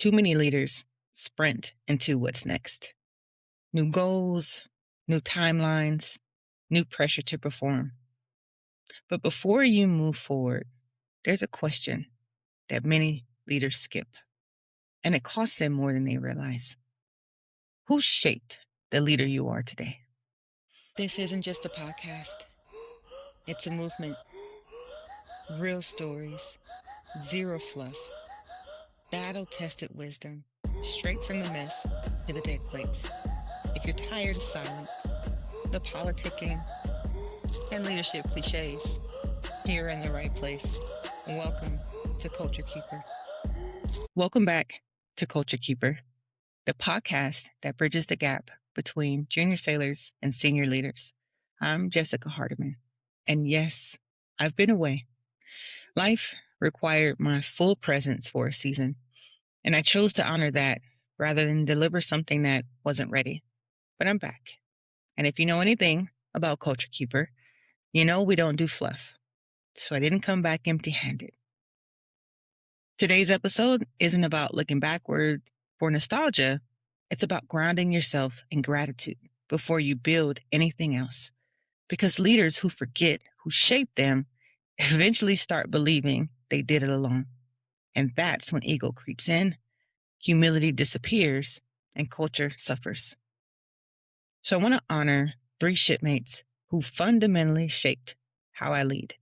Too many leaders sprint into what's next. New goals, new timelines, new pressure to perform. But before you move forward, there's a question that many leaders skip, and it costs them more than they realize. Who shaped the leader you are today? This isn't just a podcast. It's a movement. Real stories, zero fluff, battle-tested wisdom, straight from the mess to the dead plates. If you're tired of silence, the politicking, and leadership cliches, you're in the right place. Welcome to CultureKeeper. Welcome back to CultureKeeper, the podcast that bridges the gap between junior sailors and senior leaders. I'm Jessica Hardemon, and yes, I've been away. Life required my full presence for a season, and I chose to honor that rather than deliver something that wasn't ready. But I'm back. And if you know anything about CultureKeeper, you know we don't do fluff. So I didn't come back empty-handed. Today's episode isn't about looking backward for nostalgia. It's about grounding yourself in gratitude before you build anything else. Because leaders who forget who shaped them eventually start believing they did it alone. And that's when ego creeps in, humility disappears, and culture suffers. So I want to honor 3 shipmates who fundamentally shaped how I lead.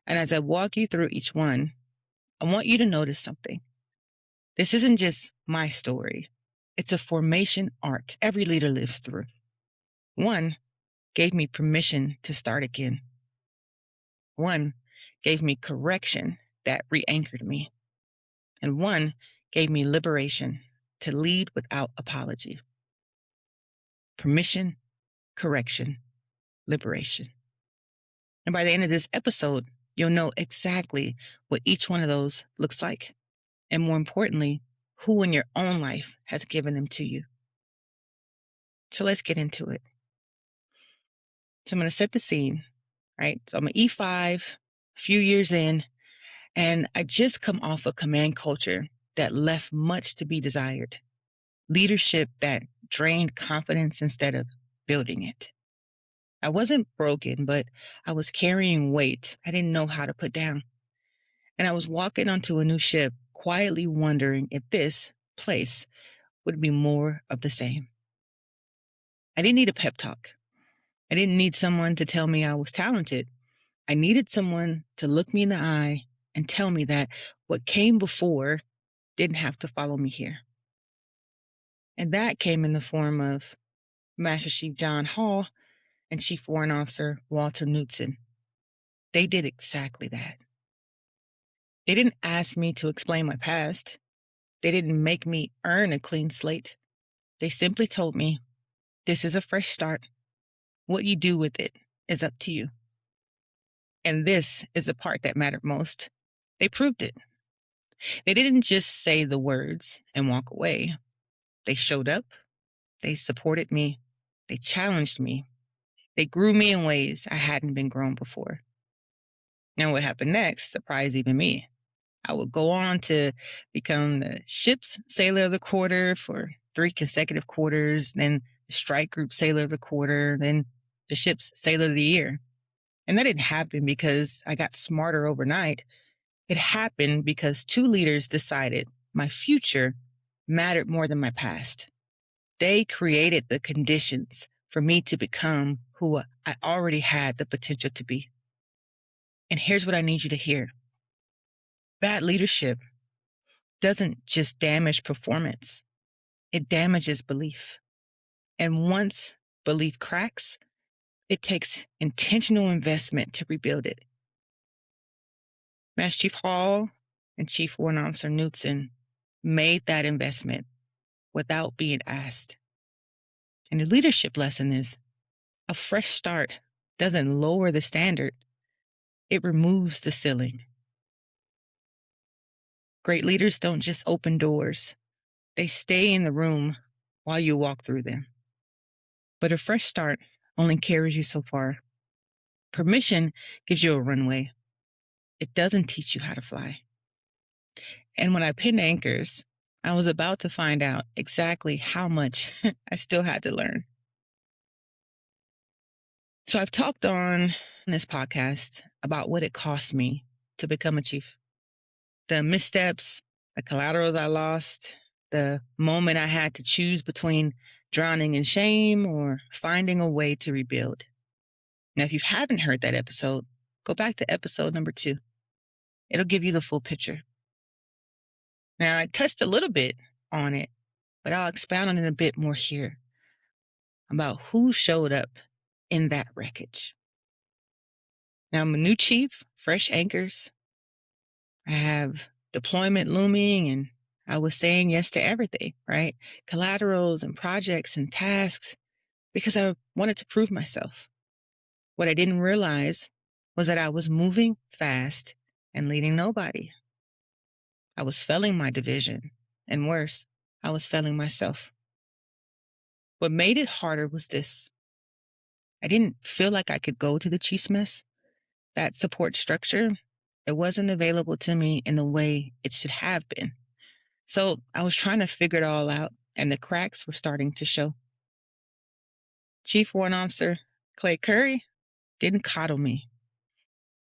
And as I walk you through each one, I want you to notice something. This isn't just my story. It's a formation arc every leader lives through. One gave me permission to start again. One gave me correction that re-anchored me. And one gave me liberation to lead without apology. Permission, correction, liberation. And by the end of this episode, you'll know exactly what each one of those looks like. And more importantly, who in your own life has given them to you. So let's get into it. So I'm going to set the scene, right? So I'm an E5, a few years in, and I just come off a command culture that left much to be desired. Leadership that drained confidence instead of building it. I wasn't broken, but I was carrying weight I didn't know how to put down. And I was walking onto a new ship, quietly wondering if this place would be more of the same. I didn't need a pep talk. I didn't need someone to tell me I was talented. I needed someone to look me in the eye and tell me that what came before didn't have to follow me here. And that came in the form of Master Chief John Hall and Chief Warrant Officer Walter Knutzen. They did exactly that. They didn't ask me to explain my past. They didn't make me earn a clean slate. They simply told me, this is a fresh start. What you do with it is up to you. And this is the part that mattered most. They proved it. They didn't just say the words and walk away. They showed up. They supported me. They challenged me. They grew me in ways I hadn't been grown before. And what happened next surprised even me. I would go on to become the ship's Sailor of the Quarter for 3 consecutive quarters, then the Strike Group Sailor of the Quarter, then the ship's Sailor of the Year. And that didn't happen because I got smarter overnight. It happened because 2 leaders decided my future mattered more than my past. They created the conditions for me to become who I already had the potential to be. And here's what I need you to hear. Bad leadership doesn't just damage performance. It damages belief. And once belief cracks, it takes intentional investment to rebuild it. Master Chief Hall and Chief Warrant Officer Knutzen made that investment without being asked. And the leadership lesson is a fresh start doesn't lower the standard. It removes the ceiling. Great leaders don't just open doors. They stay in the room while you walk through them. But a fresh start only carries you so far. Permission gives you a runway. It doesn't teach you how to fly. And when I pin anchors, I was about to find out exactly how much I still had to learn. So I've talked on this podcast about what it cost me to become a chief. The missteps, the collaterals I lost, the moment I had to choose between drowning in shame or finding a way to rebuild. Now, if you haven't heard that episode, go back to episode number 2. It'll give you the full picture. Now, I touched a little bit on it, but I'll expound on it a bit more here about who showed up in that wreckage. Now, I'm a new chief, fresh anchors. I have deployment looming, and I was saying yes to everything, right? Collaterals and projects and tasks, because I wanted to prove myself. What I didn't realize was that I was moving fast and leading nobody. I was failing my division, and worse, I was failing myself. What made it harder was this. I didn't feel like I could go to the chief's mess. That support structure, it wasn't available to me in the way it should have been. So I was trying to figure it all out, and the cracks were starting to show. Chief Warrant Officer Clay Curry didn't coddle me.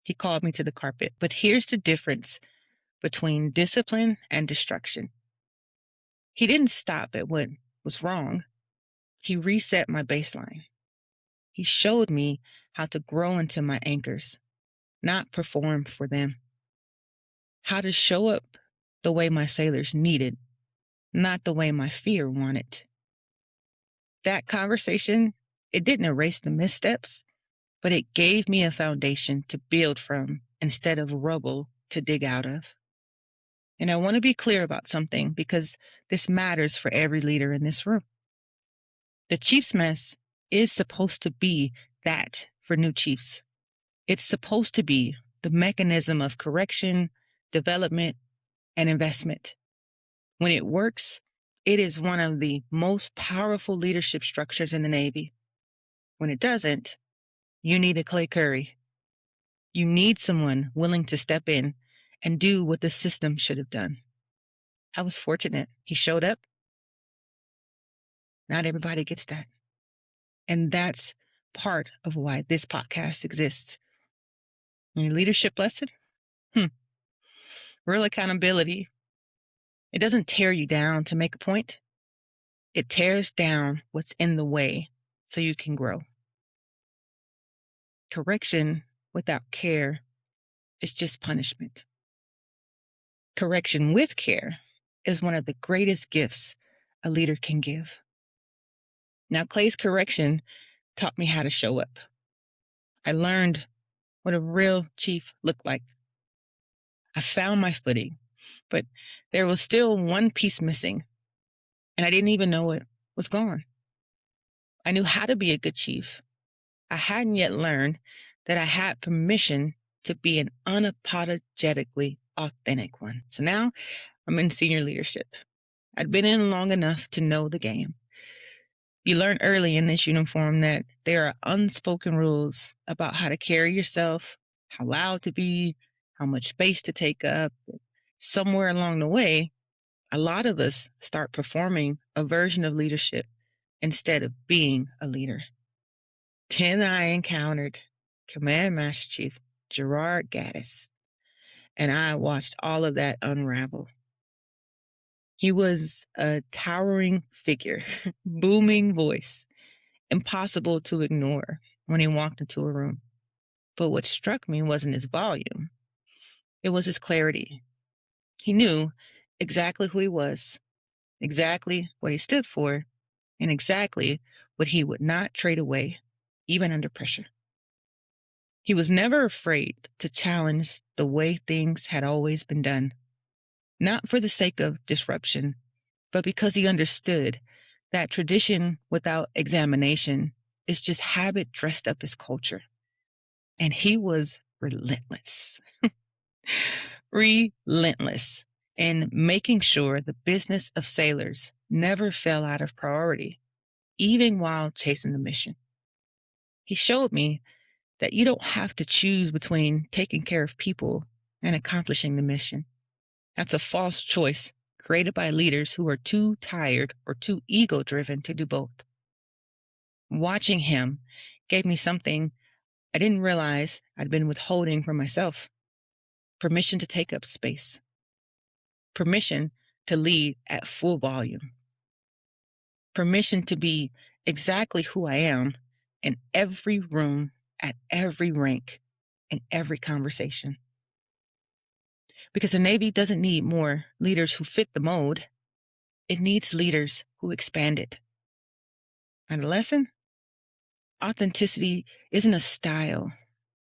He called me to the carpet. But here's the difference between discipline and destruction. He didn't stop at what was wrong. He reset my baseline. He showed me how to grow into my anchors, not perform for them. How to show up the way my sailors needed, not the way my fear wanted. That conversation, it didn't erase the missteps, but it gave me a foundation to build from instead of rubble to dig out of. And I want to be clear about something because this matters for every leader in this room. The chief's mess is supposed to be that for new chiefs. It's supposed to be the mechanism of correction, development, and investment. When it works, it is one of the most powerful leadership structures in the Navy. When it doesn't, you need a Clay Curry. You need someone willing to step in and do what the system should have done. I was fortunate. He showed up. Not everybody gets that. And that's part of why this podcast exists. Your leadership lesson? Real accountability. It doesn't tear you down to make a point. It tears down what's in the way so you can grow. Correction without care is just punishment. Correction with care is one of the greatest gifts a leader can give. Now, Clay's correction taught me how to show up. I learned what a real chief looked like. I found my footing, but there was still one piece missing, and I didn't even know it was gone. I knew how to be a good chief. I hadn't yet learned that I had permission to be an unapologetically authentic one. So now I'm in senior leadership. I'd been in long enough to know the game. You learn early in this uniform that there are unspoken rules about how to carry yourself, how loud to be, how much space to take up. Somewhere along the way, a lot of us start performing a version of leadership instead of being a leader. Then I encountered Command Master Chief Gerrard Gaddist, and I watched all of that unravel. He was a towering figure, booming voice, impossible to ignore when he walked into a room. But what struck me wasn't his volume. It was his clarity. He knew exactly who he was, exactly what he stood for, and exactly what he would not trade away, even under pressure. He was never afraid to challenge the way things had always been done, not for the sake of disruption, but because he understood that tradition without examination is just habit dressed up as culture. And he was relentless, relentless in making sure the business of sailors never fell out of priority, even while chasing the mission. He showed me that you don't have to choose between taking care of people and accomplishing the mission. That's a false choice created by leaders who are too tired or too ego-driven to do both. Watching him gave me something I didn't realize I'd been withholding from myself. Permission to take up space. Permission to lead at full volume. Permission to be exactly who I am in every room, at every rank, in every conversation. Because the Navy doesn't need more leaders who fit the mold. It needs leaders who expand it. And the lesson? Authenticity isn't a style.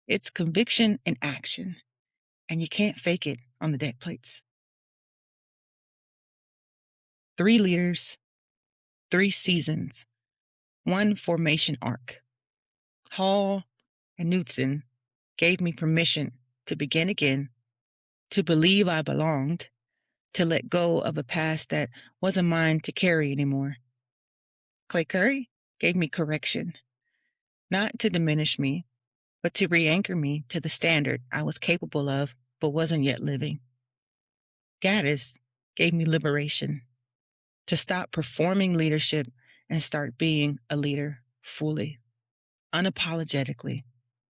It's conviction in action. And you can't fake it on the deck plates. 3 leaders, 3 seasons, 1 formation arc. Hall and Knutzen gave me permission to begin again, to believe I belonged, to let go of a past that wasn't mine to carry anymore. Clay Curry gave me correction, not to diminish me, but to re-anchor me to the standard I was capable of but wasn't yet living. Gaddist gave me liberation, to stop performing leadership and start being a leader fully, unapologetically,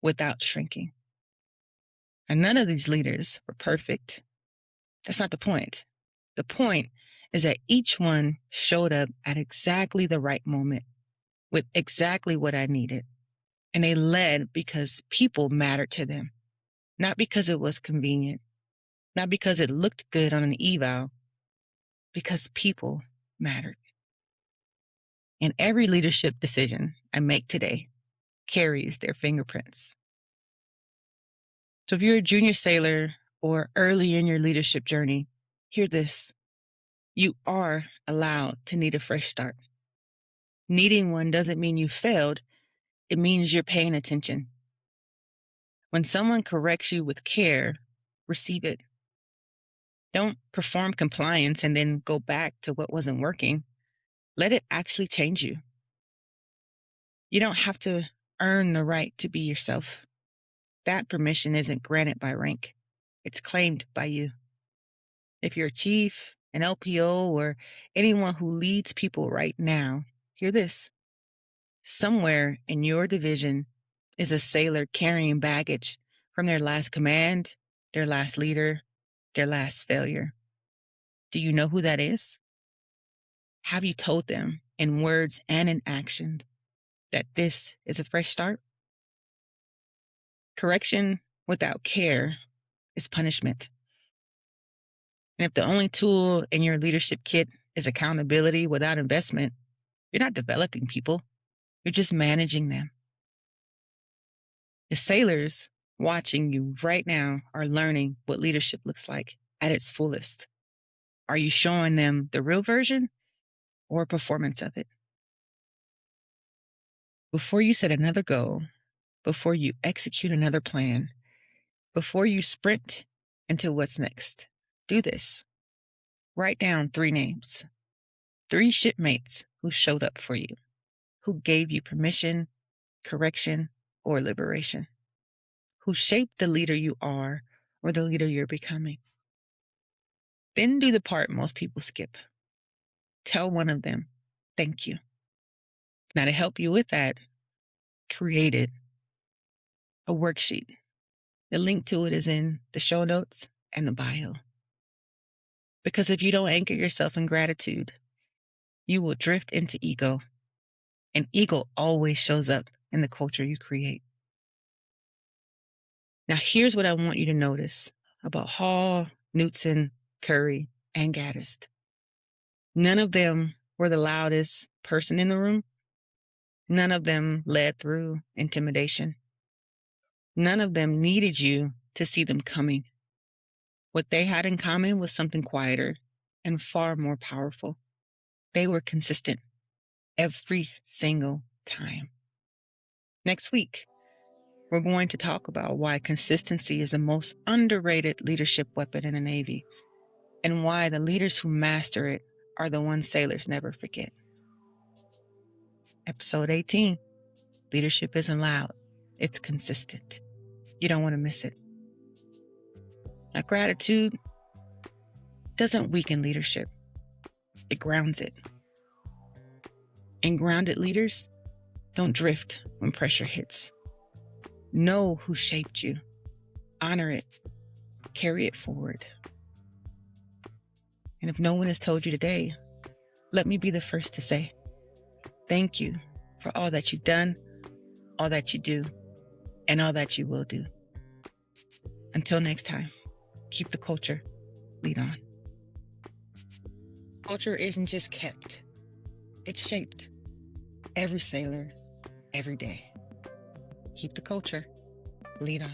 without shrinking. And none of these leaders were perfect. That's not the point. The point is that each one showed up at exactly the right moment with exactly what I needed. And they led because people mattered to them, not because it was convenient, not because it looked good on an eval, because people mattered. And every leadership decision I make today carries their fingerprints. So if you're a junior sailor or early in your leadership journey, hear this. You are allowed to need a fresh start. Needing one doesn't mean you failed. It means you're paying attention. When someone corrects you with care, receive it. Don't perform compliance and then go back to what wasn't working. Let it actually change you. You don't have to earn the right to be yourself. That permission isn't granted by rank. It's claimed by you. If you're a chief, an LPO, or anyone who leads people right now, hear this. Somewhere in your division is a sailor carrying baggage from their last command, their last leader, their last failure. Do you know who that is? Have you told them in words and in action that this is a fresh start? Correction without care is punishment. And if the only tool in your leadership kit is accountability without investment, you're not developing people. You're just managing them. The sailors watching you right now are learning what leadership looks like at its fullest. Are you showing them the real version or a performance of it? Before you set another goal, before you execute another plan, before you sprint into what's next, do this. Write down 3 names, 3 shipmates who showed up for you, who gave you permission, correction, or liberation, who shaped the leader you are or the leader you're becoming. Then do the part most people skip. Tell one of them, thank you. Now, to help you with that, created a worksheet. The link to it is in the show notes and the bio. Because if you don't anchor yourself in gratitude, you will drift into ego. And ego always shows up in the culture you create. Now, here's what I want you to notice about Hall, Knutzen, Curry, and Gaddist. None of them were the loudest person in the room. None of them led through intimidation. None of them needed you to see them coming. What they had in common was something quieter and far more powerful. They were consistent every single time. Next week, we're going to talk about why consistency is the most underrated leadership weapon in the Navy and why the leaders who master it are the ones sailors never forget. Episode 18, Leadership Isn't Loud, It's Consistent. You don't want to miss it. Now, gratitude doesn't weaken leadership. it grounds it. And grounded leaders don't drift when pressure hits. Know who shaped you. Honor it. Carry it forward. And if no one has told you today, let me be the first to say, thank you for all that you've done, all that you do, and all that you will do. Until next time, keep the culture. Lead on. Culture isn't just kept. It's shaped. Every sailor, every day. Keep the culture. Lead on.